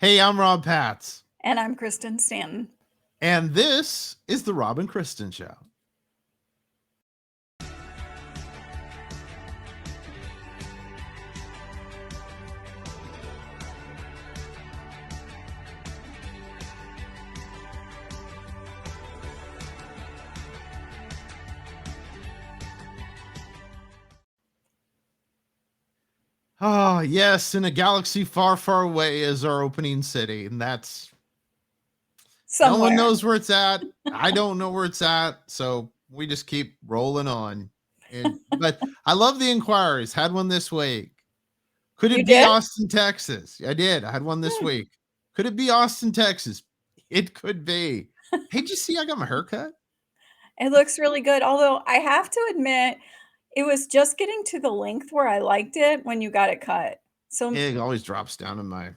Hey, I'm Rob Patz, And I'm Kristen Stanton. and this is the Rob and Kristen Show. Oh, yes, in a galaxy far, far away is our opening city, and that's no one Somewhere. knows where it's at. I don't know where it's at, so we just keep rolling on. But I love the inquiries. Had one this week. Could You it be did? Austin, Texas? I did. I had one this Hmm. week. Could it be Austin, Texas? It could be. Hey, did you see I got my hair cut? It looks really good. Although I have to admit, it was just getting to the length where I liked it when you got it cut. So It always drops down in my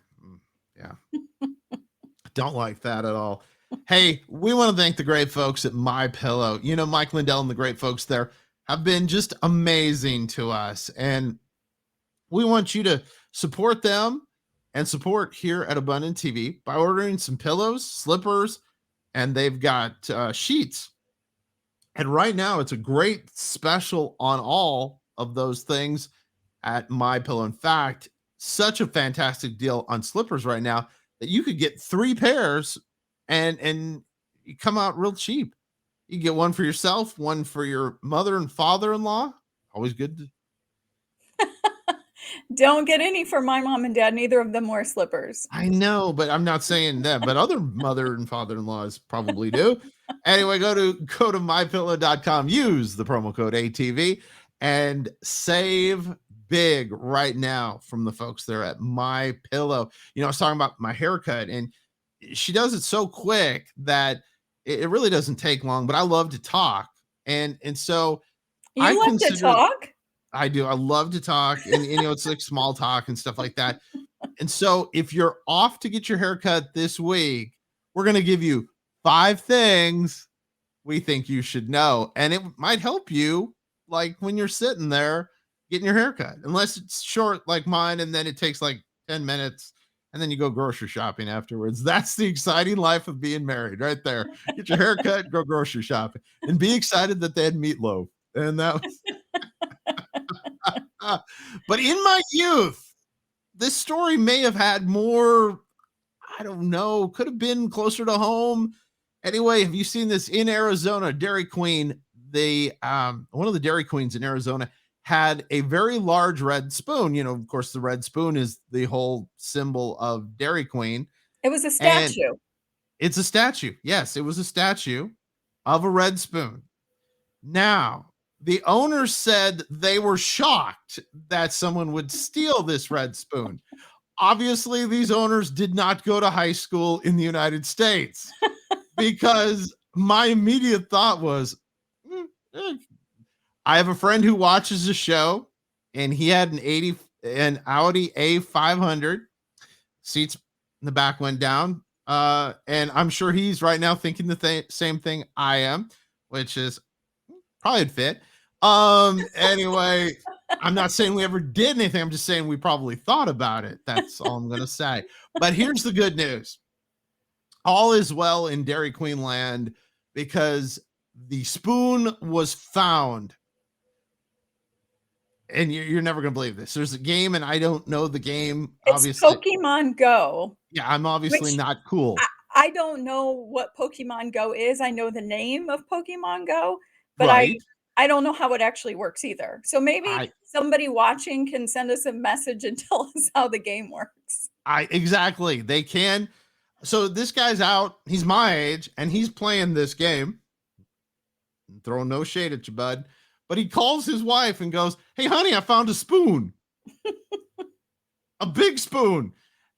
yeah. Don't like that at all. Hey, we want to thank the great folks at My Pillow. You know, Mike Lindell and the great folks there have been just amazing to us, and we want you to support them and support here at Abundant TV by ordering some pillows, slippers, and they've got sheets. And right now, it's a great special on all of those things at My Pillow. In fact, such a fantastic deal on slippers right now that you could get 3 pairs and you come out real cheap. You get one for yourself, one for your mother and father-in-law. Always good to, don't get any for my mom and dad. Neither of them wear slippers. I know, but I'm not saying that, but other mother and father-in-laws probably do. Anyway, go to mypillow.com, use the promo code ATV and save big right now from the folks there at My Pillow. You know, I was talking about my haircut, and she does it so quick that it really doesn't take long, but I love to talk. And so I You love to consider talk? I do. I love to talk, and you know, it's like small talk and stuff like that. And so if you're off to get your haircut this week, we're going to give you 5 things we think you should know. And it might help you like when you're sitting there getting your haircut, unless it's short like mine. And then it takes like 10 minutes and then you go grocery shopping afterwards. That's the exciting life of being married right there. Get your haircut, go grocery shopping, and be excited that they had meatloaf. And that was, but in my youth, this story may have had more. I don't know, could have been closer to home. Anyway, have you seen this in Arizona? Dairy Queen, the one of the Dairy Queens in Arizona had a very large red spoon. You know, of course, the red spoon is the whole symbol of Dairy Queen, It was a and statue. it's a statue. Yes, it was a statue of a red spoon. Now, the owners said they were shocked that someone would steal this red spoon. Obviously, these owners did not go to high school in the United States, because my immediate thought was, "Mm, eh." I have a friend who watches the show, and he had an Audi A500. Seats in the back went down. And I'm sure he's right now thinking the same thing I am, which is probably would fit. Anyway, I'm not saying we ever did anything. I'm just saying we probably thought about it. That's all I'm going to say. But here's the good news. All is well in Dairy Queen land, because the spoon was found. And you're never going to believe this. There's a game, and I don't know the game, It's obviously. Pokemon Go, Yeah, I'm obviously which not cool. I don't know what Pokemon Go is. I know the name of Pokemon Go, but Right. I don't know how it actually works either. So maybe I somebody watching can send us a message and tell us how the game works. I exactly. They can. So this guy's out. He's my age, and he's playing this game. Throwing no shade at you, bud. But he calls his wife and goes, "Hey, honey, I found a spoon, a big spoon."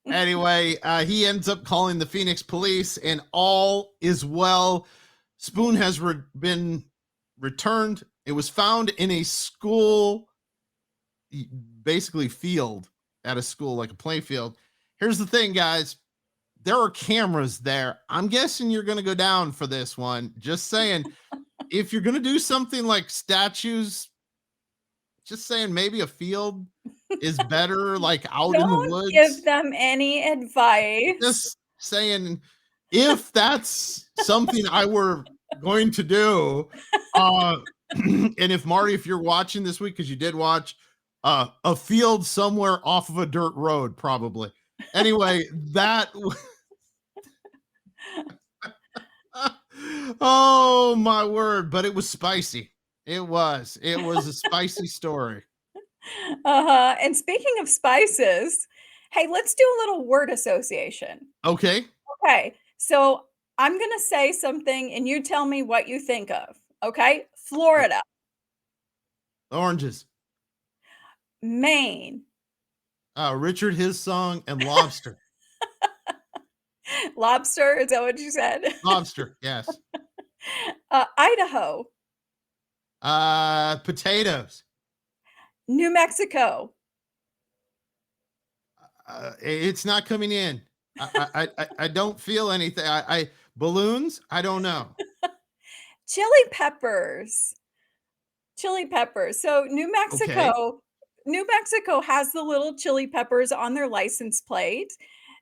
Anyway, he ends up calling the Phoenix police, and all is well. Spoon has been returned. It was found in a school, basically field at a school, like a play field. Here's the thing, guys. There are cameras there. I'm guessing you're going to go down for this one. Just saying, if you're going to do something like statues, just saying maybe a field, is better, like, out in the Don't give woods? them any advice. Just saying, if that's something I were going to do, uh, and if Marty, if you're watching this week, because you did watch, a field somewhere off of a dirt road, probably. Anyway, that oh my word, but it was spicy. It was. It was a spicy story. Uh-huh, and speaking of spices, hey, let's do a little word association. Okay. Okay, so I'm gonna say something and you tell me what you think of, okay? Uh, Florida, oranges. Maine, Richard His Song and lobster. lobster, is that what you said? Lobster, yes. Idaho, Potatoes. New Mexico, It's not coming in. I don't feel anything. I balloons. I don't know. chili peppers. Chili peppers. So Okay. New Mexico has the little chili peppers on their license plate.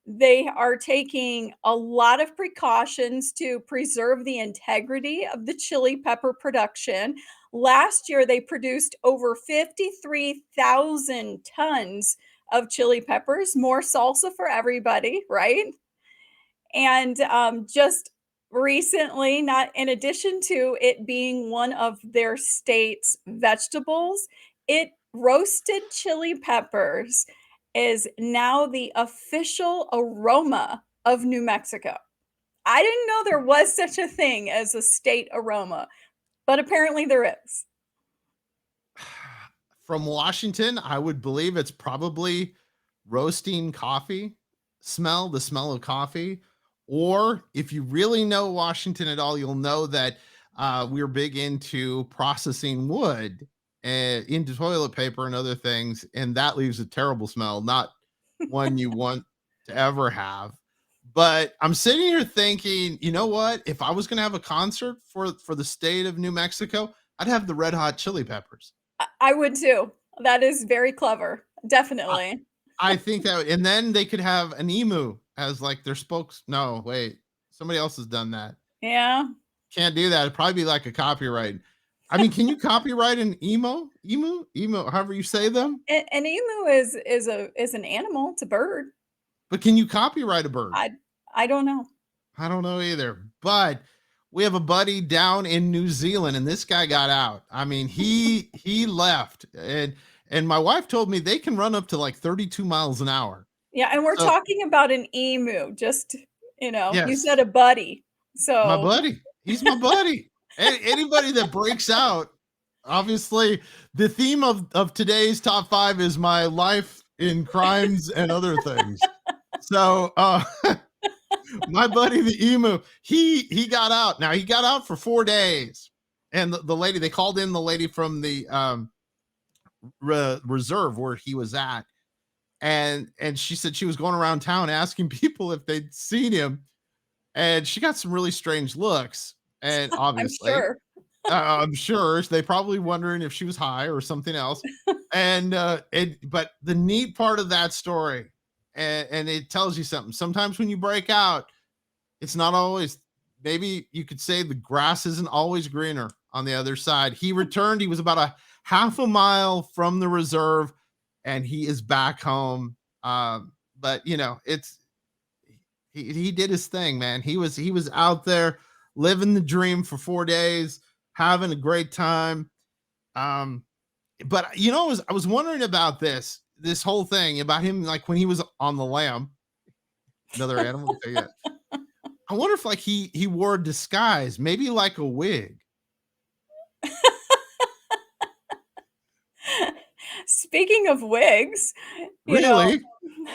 They are taking a lot of precautions to preserve the integrity of the chili pepper production. Last year, they produced over 53,000 tons of chili peppers, more salsa for everybody, right? And, just recently, not in addition to it being one of their state's vegetables, it roasted chili peppers is now the official aroma of New Mexico. I didn't know there was such a thing as a state aroma, but apparently there is. From Washington, I would believe it's probably roasting coffee smell, the smell of coffee. Or if you really know Washington at all, you'll know that we're big into processing wood into toilet paper and other things. And that leaves a terrible smell, not one you want to ever have. But I'm sitting here thinking, you know what? If I was going to have a concert for the state of New Mexico, I'd have the Red Hot Chili Peppers. I would too. That is very clever. I, Definitely. I think that, and then they could have an emu as like their spokes. No, wait, somebody else has done that. Yeah. Can't do that. It'd probably be like a copyright. I mean, can you copyright an emo, however you say them? An emu is an animal, it's a bird. But can you copyright a bird? I I don't know. I don't know either. But we have a buddy down in New Zealand, and this guy got out. I mean, he left, and my wife told me they can run up to like 32 miles an hour. Yeah, and we're So talking about an emu, just, you said yes, a buddy. my So, buddy. He's my buddy. Anybody that breaks out, obviously, the theme of today's top five is my life in crimes and other things. So my buddy the emu, he got out. Now he got out for 4 days. And the lady, they called in the lady from the reserve where he was at. And she said she was going around town asking people if they'd seen him, and she got some really strange looks. And I'm obviously, sure. I'm sure they probably wondering if she was high or something else. But the neat part of that story, and it tells you something. Sometimes when you break out, it's not always. Maybe you could say the grass isn't always greener on the other side. He returned. He was about a half a mile from the reserve, and he is back home. But it's he did his thing, man. He was out there living the dream for 4 days, having a great time. Um, but I was wondering about this whole thing about him, like when he was on the lamb, another animal. Yeah. I wonder if like he wore a disguise, maybe like a wig. Speaking of wigs, you know Really?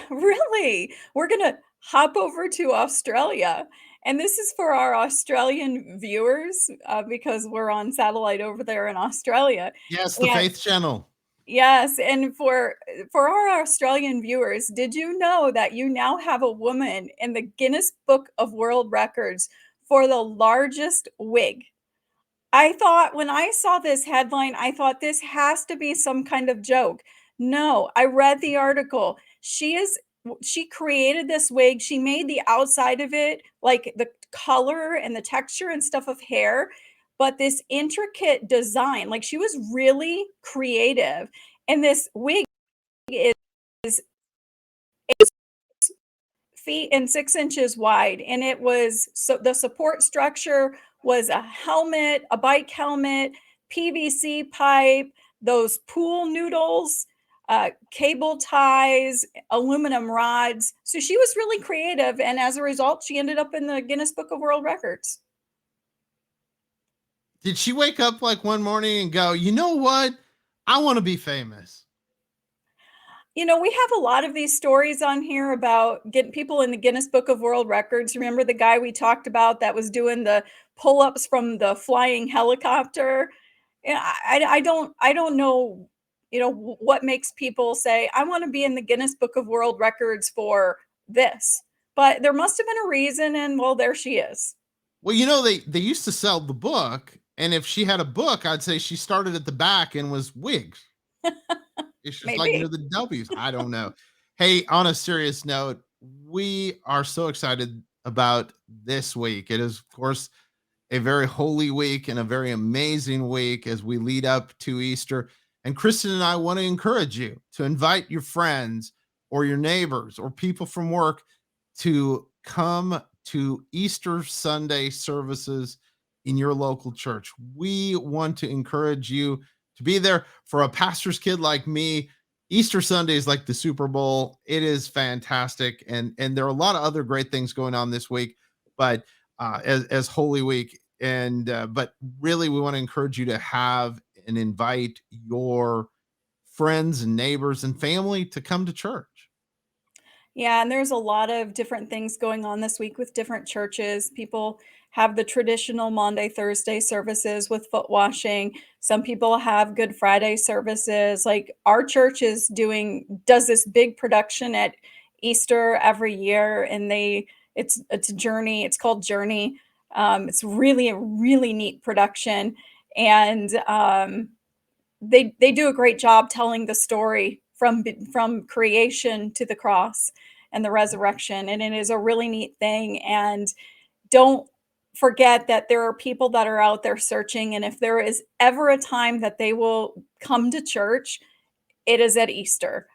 really, we're gonna hop over to Australia, and this is for our Australian viewers, because we're on satellite over there in Australia, Yes, the and Faith Channel. yes, and for our Australian viewers, did you know that you now have a woman in the Guinness Book of World Records for the largest wig? I thought when I saw this headline, I thought this has to be some kind of joke. No, I read the article. She created this wig, she made the outside of it, like, the color and the texture and stuff of hair, but this intricate design, like, she was really creative, and this wig is feet and 6 inches wide, and it was so the support structure was a helmet, a bike helmet, PVC pipe, those pool noodles, cable ties, aluminum rods. So she was really creative, and as a result, she ended up in the Guinness Book of World Records. Did she wake up like one morning and go, you know what? I want to be famous. You know, we have a lot of these stories on here about getting people in the Guinness Book of World Records. Remember the guy we talked about that was doing the pull-ups from the flying helicopter? Yeah, I don't know, what makes people say, "I wanna be in the Guinness Book of World Records for this." But there must have been a reason, and, well, there she is. Well, they used to sell the book, and if she had a book, I'd say she started at the back and was wigs. It's just like near Maybe. the W's. I don't know. Hey, on a serious note, we are so excited about this week. It is, of course, a very holy week and a very amazing week as we lead up to Easter. And Kristen and I want to encourage you to invite your friends or your neighbors or people from work to come to Easter Sunday services in your local church. We want to encourage you to be there. For a pastor's kid like me, Easter Sunday is like the Super Bowl. It is fantastic. And there are a lot of other great things going on this week, but as Holy Week. And but really, we want to encourage you to have and invite your friends and neighbors and family to come to church. Yeah, and there's a lot of different things going on this week with different churches. People have the traditional Monday, Thursday services with foot washing. Some people have Good Friday services. Like our church does this big production at Easter every year, and it's a journey. It's called Journey. It's really a really neat production, and they do a great job telling the story from creation to the cross and the resurrection, and it is a really neat thing. And don't forget that there are people that are out there searching, and if there is ever a time that they will come to church, it is at Easter.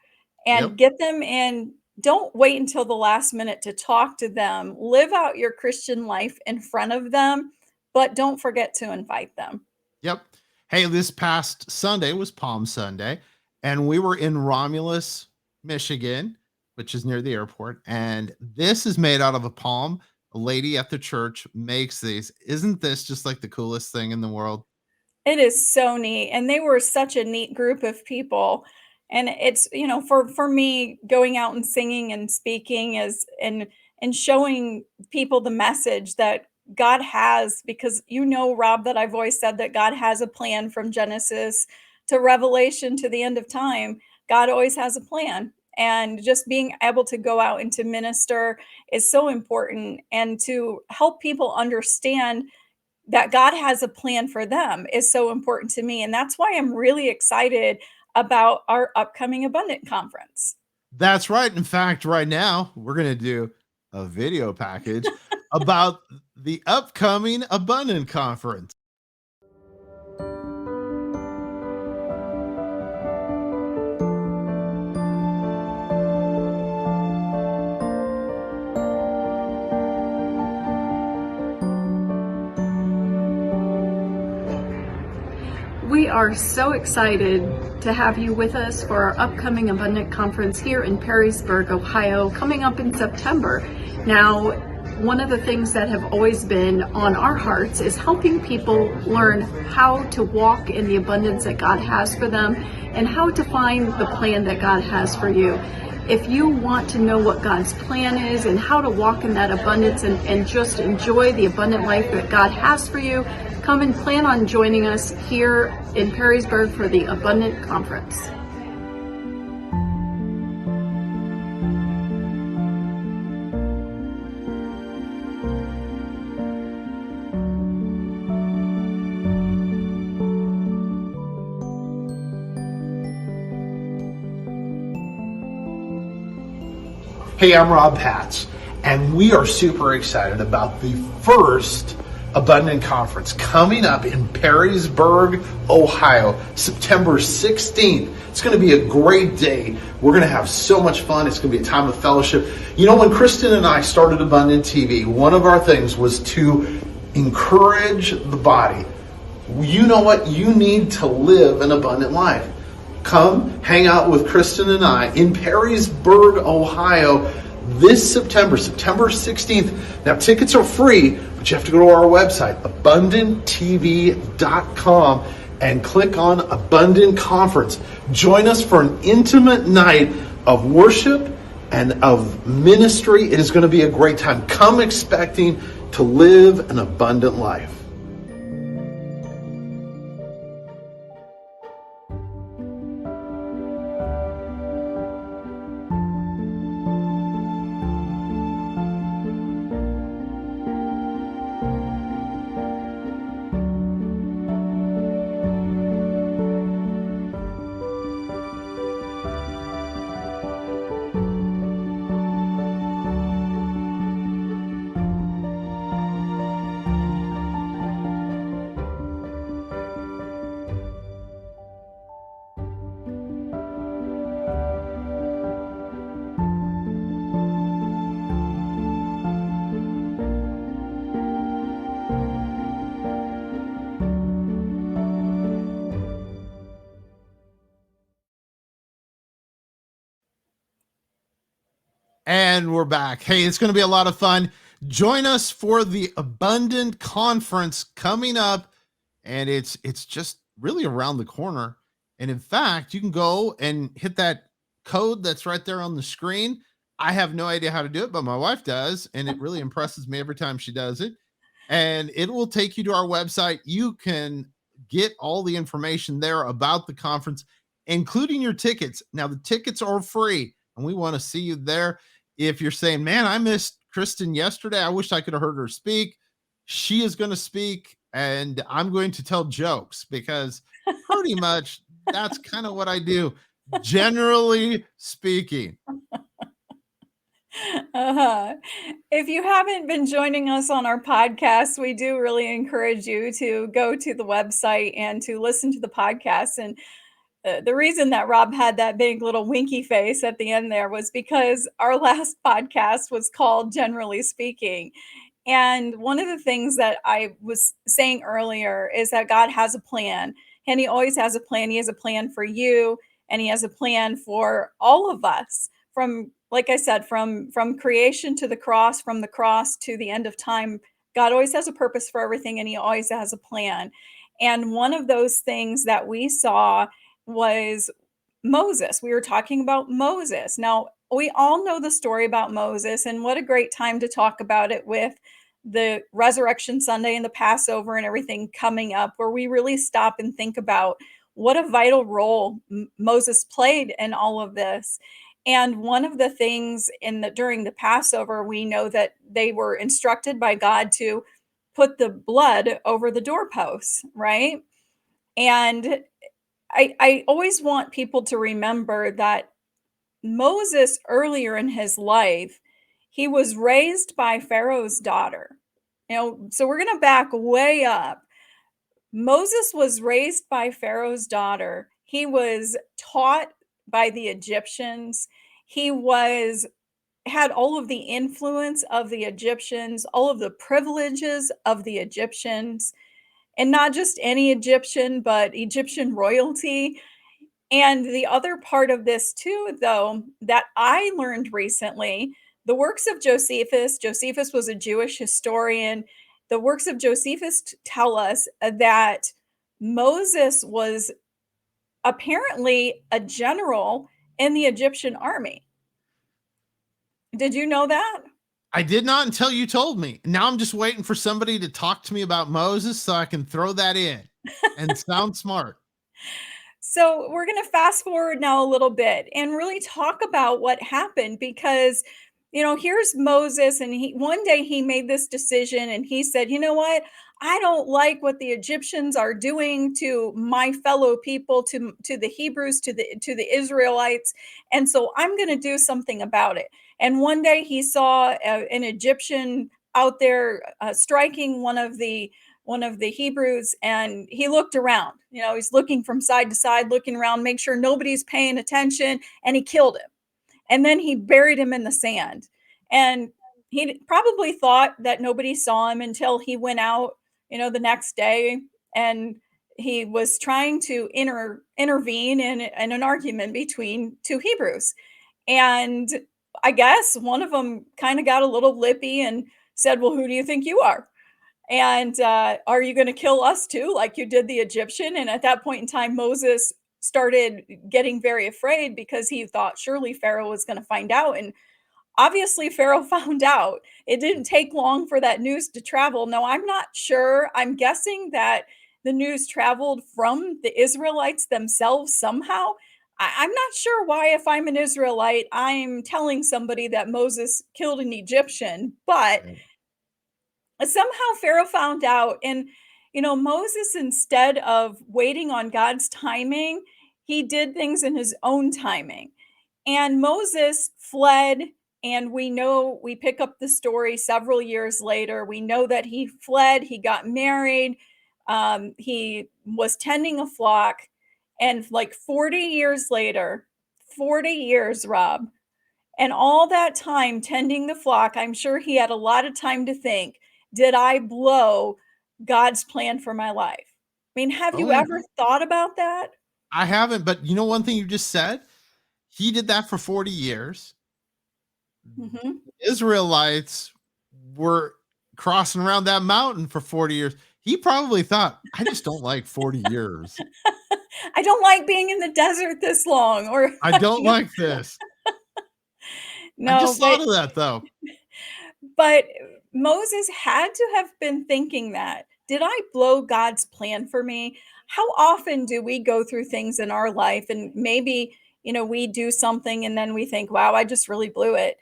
And Yep. get them in. Don't wait until the last minute to talk to them. Live out your Christian life in front of them, but don't forget to invite them. Yep. Hey, this past Sunday was Palm Sunday, and we were in Romulus, Michigan, which is near the airport. And this is made out of a palm. A lady at the church makes these. Isn't this just like the coolest thing in the world? It is so neat, and they were such a neat group of people, and it's, for me, going out and singing and speaking is and showing people the message that God has, because Rob, that I've always said that God has a plan from Genesis to Revelation to the end of time. God always has a plan, and just being able to go out and to minister is so important, and to help people understand that God has a plan for them is so important to me. And that's why I'm really excited about our upcoming Abundant Conference. That's right. In fact, right now, we're going to do a video package about the upcoming Abundant Conference. We are so excited to have you with us for our upcoming Abundant Conference here in Perrysburg, Ohio, coming up in September. Now, one of the things that have always been on our hearts is helping people learn how to walk in the abundance that God has for them and how to find the plan that God has for you. If you want to know what God's plan is and how to walk in that abundance and just enjoy the abundant life that God has for you, come and plan on joining us here in Perrysburg for the Abundant Conference. Hey, I'm Rob Patz, and we are super excited about the first Abundant Conference coming up in Perrysburg, Ohio, September 16th. It's going to be a great day. We're going to have so much fun. It's going to be a time of fellowship. You know, when Kristen and I started Abundant TV, one of our things was to encourage the body. You know what? You need to live an abundant life. Come hang out with Kristen and I in Perrysburg, Ohio this September 16th. Now, tickets are free, but you have to go to our website, abundanttv.com, and click on Abundant Conference. Join us for an intimate night of worship and of ministry. It is going to be a great time. Come expecting to live an abundant life. And we're back. Hey, it's going to be a lot of fun. Join us for the Abundant Conference coming up, and it's just really around the corner. And in fact, you can go and hit that code that's right there on the screen. I have no idea how to do it, but my wife does, and it really impresses me every time she does it. And it will take you to our website. You can get all the information there about the conference, including your tickets. Now, the tickets are free, and we want to see you there. If you're saying, man, I missed Kristen yesterday, I wish I could have heard her speak. She is going to speak, and I'm going to tell jokes because pretty much that's kind of what I do, generally speaking. If you haven't been joining us on our podcast, we do really encourage you to go to the website and to listen to the podcast. And the reason that Rob had that big little winky face at the end there was because our last podcast was called Generally Speaking. And one of the things that I was saying earlier is that God has a plan, and He always has a plan. He has a plan for you, and He has a plan for all of us. From, like I said, from creation to the cross, from the cross to the end of time, God always has a purpose for everything, and He always has a plan. And one of those things that we saw was Moses. We were talking about Moses. Now, we all know the story about Moses, and what a great time to talk about it with the Resurrection Sunday and the Passover and everything coming up, where we really stop and think about what a vital role Moses played in all of this. And one of the things during the Passover, we know that they were instructed by God to put the blood over the doorposts, right? And I always want people to remember that Moses, earlier in his life, he was raised by Pharaoh's daughter. So we're going to back way up. Moses was raised by Pharaoh's daughter. He was taught by the Egyptians. He had all of the influence of the Egyptians, all of the privileges of the Egyptians, and not just any Egyptian, but Egyptian royalty. And the other part of this too, though, that I learned recently, the works of Josephus was a Jewish historian. The works of Josephus tell us that Moses was apparently a general in the Egyptian army. Did you know that? I did not until you told me. Now I'm just waiting for somebody to talk to me about Moses so I can throw that in and sound smart. So we're going to fast forward now a little bit and really talk about what happened, because here's Moses, and one day he made this decision, and he said, you know what? I don't like what the Egyptians are doing to my fellow people, to the Hebrews, to the Israelites, and so I'm going to do something about it. And one day he saw an Egyptian out there striking one of the Hebrews, and he looked around. You know, he's looking from side to side, looking around, make sure nobody's paying attention, and he killed him. And then he buried him in the sand. And he probably thought that nobody saw him until he went out, you know, the next day, and he was trying to intervene in an argument between two Hebrews. And I guess one of them kind of got a little lippy and said, "Well, who do you think you are? And are you going to kill us too, like you did the Egyptian?" And at that point in time, Moses started getting very afraid because he thought surely Pharaoh was going to find out. And obviously, Pharaoh found out. It didn't take long for that news to travel. No, I'm not sure. I'm guessing that the news traveled from the Israelites themselves somehow. I'm not sure why, if I'm an Israelite, I'm telling somebody that Moses killed an Egyptian, but Right. somehow Pharaoh found out. And, you know, Moses, instead of waiting on God's timing, he did things in his own timing. And Moses fled. And we know, we pick up the story several years later. We know that he fled, he got married, he was tending a flock. And like 40 years later, 40 years, Rob, and all that time tending the flock, I'm sure he had a lot of time to think, did I blow God's plan for my life? I mean, have Oh you yeah. ever thought about that? I haven't, but you know one thing you just said? He did that for 40 years. Mhm. Israelites were crossing around that mountain for 40 years. He probably thought, I just don't like 40 years. I don't like being in the desert this long, or I don't no, like this. I no, just thought of that though. but Moses had to have been thinking that. Did I blow God's plan for me? How often do we go through things in our life and maybe, you know, we do something and then we think, wow, I just really blew it.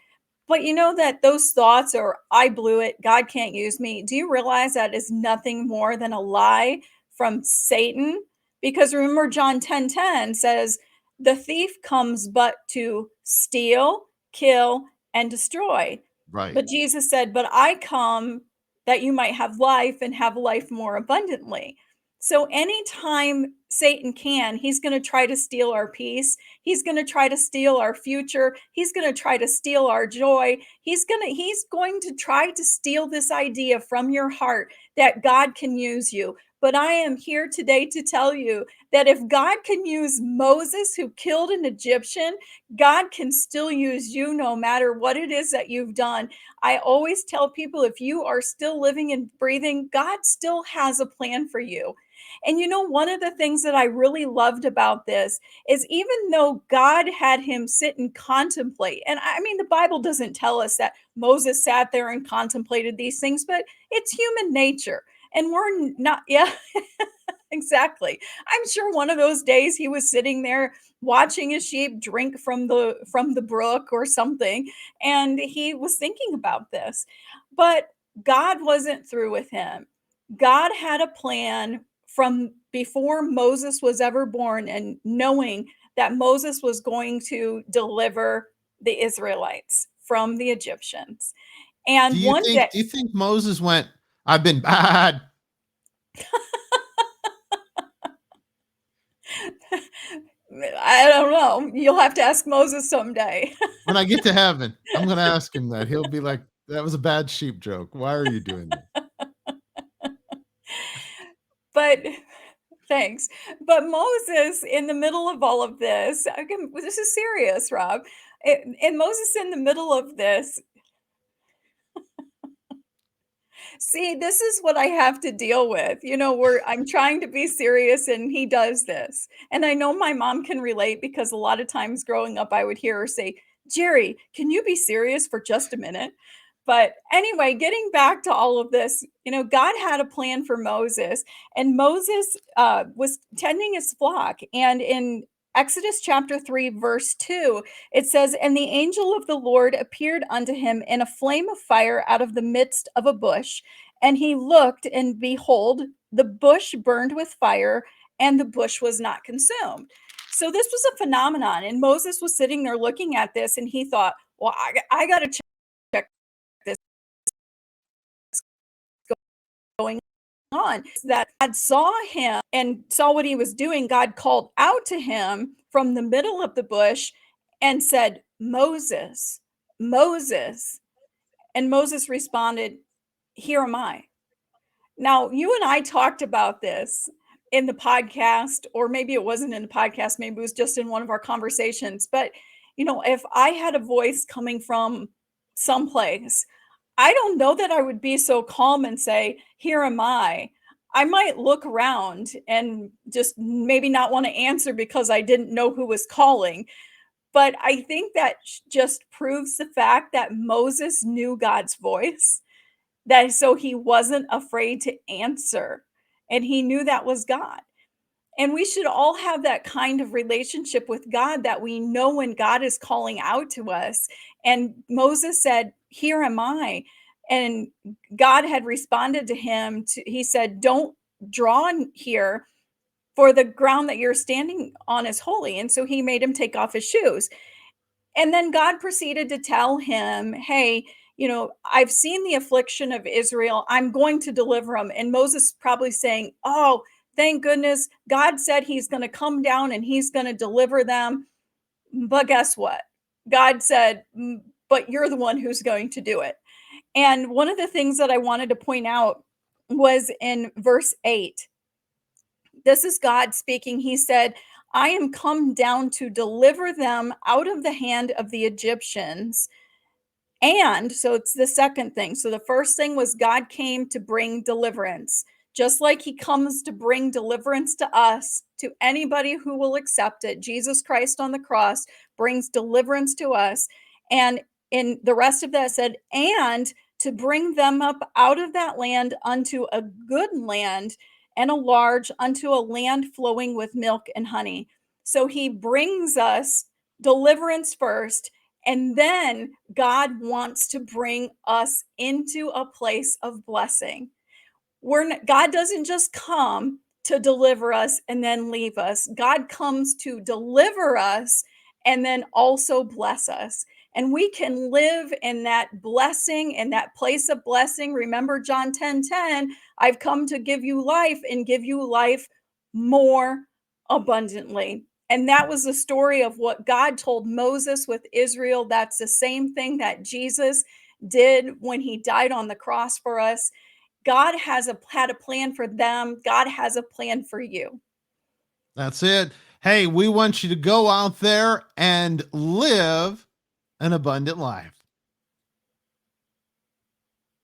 But you know that those thoughts are, I blew it, God can't use me. Do you realize that is nothing more than a lie from Satan? Because remember, John 10:10 says, the thief comes but to steal, kill, and destroy. Right. But Jesus said, "But I come that you might have life and have life more abundantly." So anytime Satan can, he's going to try to steal our peace. He's going to try to steal our future. He's going to try to steal our joy. He's going to try to steal this idea from your heart that God can use you. But I am here today to tell you that if God can use Moses, who killed an Egyptian, God can still use you no matter what it is that you've done. I always tell people, if you are still living and breathing, God still has a plan for you. And you know, one of the things that I really loved about this is, even though God had him sit and contemplate, and I mean, the Bible doesn't tell us that Moses sat there and contemplated these things, but it's human nature. And we're not, yeah, exactly. I'm sure one of those days he was sitting there watching his sheep drink from the brook or something, and he was thinking about this. But God wasn't through with him. God had a plan from before Moses was ever born, and knowing that Moses was going to deliver the Israelites from the Egyptians. And one day, Do you think Moses went, I've been bad? I don't know. You'll have to ask Moses someday. When I get to heaven, I'm going to ask him that. He'll be like, that was a bad sheep joke. Why are you doing that? But thanks. But Moses, in the middle of all of this, again, this is serious, Rob. And Moses, in the middle of this, see, this is what I have to deal with. You know, where I'm trying to be serious and he does this. And I know my mom can relate, because a lot of times growing up, I would hear her say, Jerry, can you be serious for just a minute? But anyway, getting back to all of this, you know, God had a plan for Moses, and Moses was tending his flock. And in Exodus chapter 3, verse 2, it says, and the angel of the Lord appeared unto him in a flame of fire out of the midst of a bush. And he looked, and behold, the bush burned with fire, and the bush was not consumed. So this was a phenomenon. And Moses was sitting there looking at this, and he thought, Well, I got to check this going on. That God saw him and saw what he was doing. God called out to him from the middle of the bush and said, Moses, Moses. And Moses responded, Here am I. Now, you and I talked about this in the podcast, or maybe it wasn't in the podcast, maybe it was just in one of our conversations. But, if I had a voice coming from someplace, I don't know that I would be so calm and say, Here am I. I might look around and just maybe not want to answer because I didn't know who was calling. But I think that just proves the fact that Moses knew God's voice, that so he wasn't afraid to answer, and he knew that was God. And we should all have that kind of relationship with God, that we know when God is calling out to us. And Moses said, Here am I. And God had responded to him. He said, Don't draw here, for the ground that you're standing on is holy. And so he made him take off his shoes. And then God proceeded to tell him, Hey, I've seen the affliction of Israel. I'm going to deliver them. And Moses probably saying, Oh, thank goodness. God said he's going to come down and he's going to deliver them. But guess what? God said, But you're the one who's going to do it. And one of the things that I wanted to point out was in verse 8. This is God speaking. He said, I am come down to deliver them out of the hand of the Egyptians. And so it's the second thing. So the first thing was God came to bring deliverance, just like he comes to bring deliverance to us, to anybody who will accept it. Jesus Christ on the cross brings deliverance to us. And in the rest of that said, and to bring them up out of that land unto a good land, and a large, unto a land flowing with milk and honey. So he brings us deliverance first, and then God wants to bring us into a place of blessing. God doesn't just come to deliver us and then leave us. God comes to deliver us and then also bless us. And we can live in that blessing, in that place of blessing. Remember John 10:10, I've come to give you life and give you life more abundantly. And that was the story of what God told Moses with Israel. That's the same thing that Jesus did when he died on the cross for us. God had a plan for them. God has a plan for you. That's it. Hey, we want you to go out there and live an abundant life.